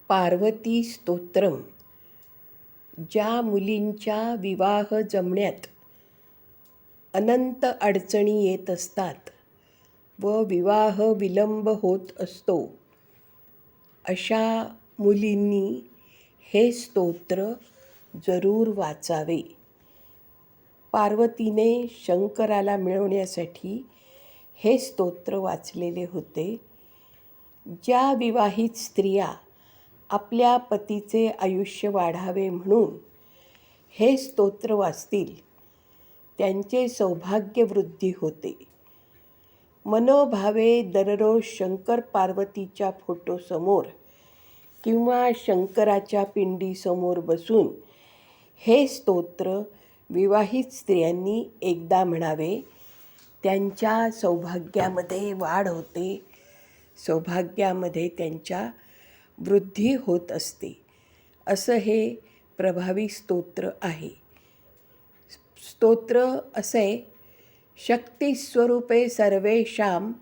पार्वती स्तोत्रम. ज्या मुलींच्या विवाह जमण्यात अनंत अडचणी येत असतात व विवाह विलंब होत असतो, अशा मुलींनी हे स्तोत्र जरूर वाचावे. पार्वतीने शंकराला मिळवण्यासाठी हे स्तोत्र वाचलेले होते. ज्या विवाहित स्त्रिया आपल्या पतीचे आयुष्य वाढावे म्हणून हे स्तोत्र वाचतील, त्यांचे सौभाग्य वृद्धी होते. मनोभावे दररोज शंकर पार्वतीच्या फोटोसमोर किंवा शंकराच्या पिंडीसमोर बसून हे स्तोत्र विवाहित स्त्रियांनी एकदा म्हणावे. त्यांच्या सौभाग्यामध्ये वाढ होते, सौभाग्यामध्ये त्यांच्या वृद्धी होत असते. असं हे प्रभावी स्तोत्र आहे. स्तोत्र असे: शक्तिस्वरूपे सर्वेषां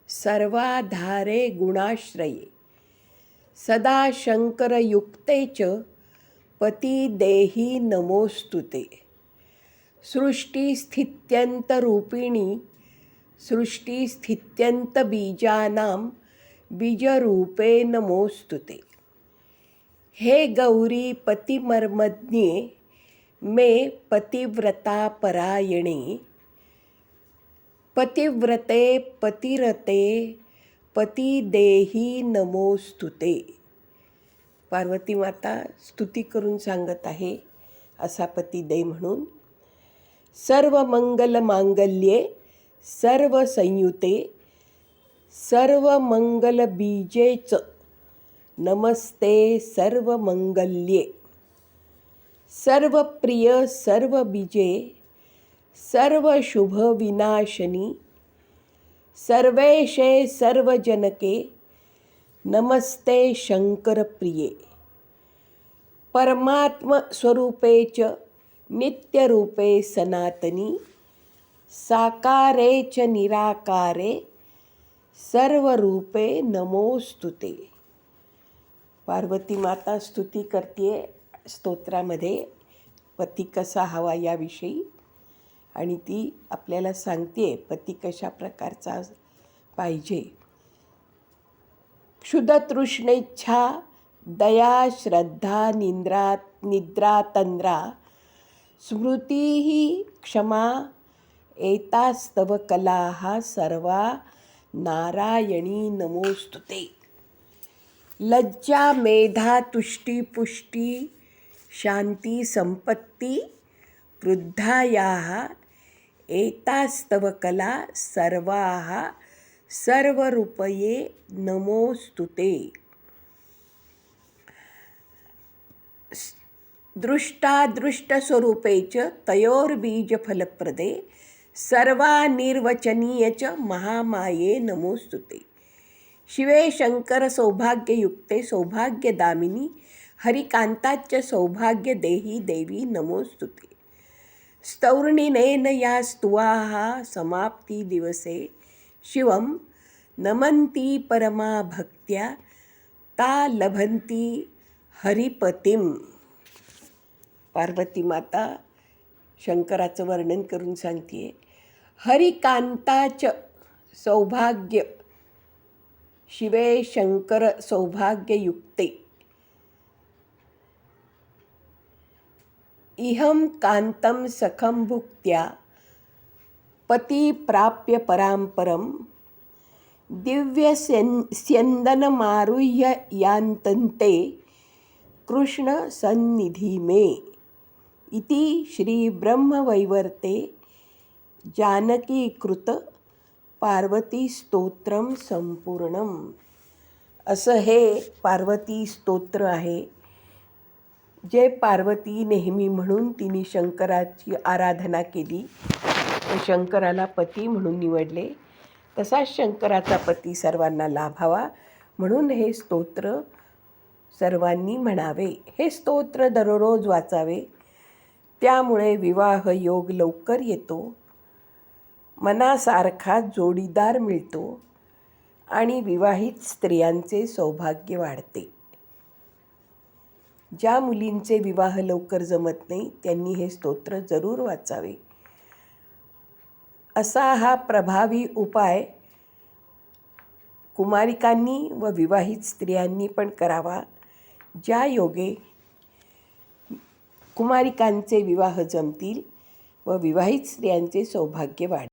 सर्वाधारे गुणाश्रये सदा शंकरयुक्ते च पती देही नमोस्तुते. सृष्टिस्थित्यन्तरूपिणी सृष्टिस्थित्यन्तबीजानां बीजरूपे नमोस्तुते. हे गौरी पतिमर्मज्ञे मे पतिव्रता परायणे पतिव्रते पतिरते पतिदेही नमोस्तुते. पार्वती माता स्तुती करून सांगत आहे असा पती दे म्हणून. सर्व मंगल मांगल्ये सर्व संयुते सर्व मंगल बीजेच नमस्ते सर्व मंगल्ये. सर्व प्रिय सर्व बीजे सर्व शुभ विनाशनी सर्वेशे सर्व जनके नमस्ते शंकर प्रिये. परमात्म स्वरूपे च नित्यरूपे सनातनी साकारे च निराकारे सर्वरूपे नमोस्तुते. पार्वती माता स्तुती करते स्तोत्रामध्ये पती कसा हवा याविषयी, आणि ती आपल्याला सांगते पती कशा प्रकारचा पाहिजे. क्षुधतृष्णेच्छा दया श्रद्धा निद्रा तंद्रा स्मृती क्षमा एतास्तव कलाः सर्वा नारायणी नमोस्तुते. लज्जा मेधा तुष्टी पुष्टी शांती संपत्ती वृद्धायाः एतास्तव कला सर्वाः सर्वरूपये नमोस्तुते. दृष्टादृष्टस्वरूपे च तयोर्बीजफलप्रदे सर्वानिर्वचनीय च महामाये नमोस्तुते. शिवे शंकर सौभाग्ययुक्ते सौभाग्यदामिनी हरिकांताच्च सौभाग्य देही देवी नमोस्तुते. स्तौर्णिनेन या स्तुवाः समाप्ती दिवसे शिवं नमन्ति परमा भक्त्या ता लभन्ति हरिपतिम. पार्वती माता शंकराचं वर्णन करून सांगते. हरिकांताच सौभाग्य शिवे शंकर सौभाग्ययुक्ते इहं कांतं सखं भुक्त्या पती प्राप्य परांपरं दिव्य स्यंदनमारुह्य यान्तन्ते कृष्ण सन्निधि मे. इति श्री ब्रह्मवैवर्ते जानकीकृत पार्वती स्तोत्रम संपूर्णम. असं हे पार्वती स्तोत्र आहे, जे पार्वती नेहमी म्हणून तिने शंकराची आराधना केली व शंकराला पती म्हणून निवडले. तसाच शंकराचा पती सर्वांना लाभावा म्हणून हे स्तोत्र सर्वांनी म्हणावे. हे स्तोत्र दररोज वाचावे, त्यामुळे विवाह योग लवकर येतो, मनासारखा जोडीदार मिळतो आणि विवाहित स्त्रियांचे सौभाग्य वाढते. ज्या मुलींचे विवाह लवकर जमत नाही त्यांनी हे स्तोत्र जरूर वाचावे. असा हा प्रभावी उपाय कुमारिकांनी व विवाहित स्त्रियांनी पण करावा, ज्या योगे कुमारिकांचे विवाह जमतील व विवाहित स्त्रियांचे सौभाग्य वाढेल.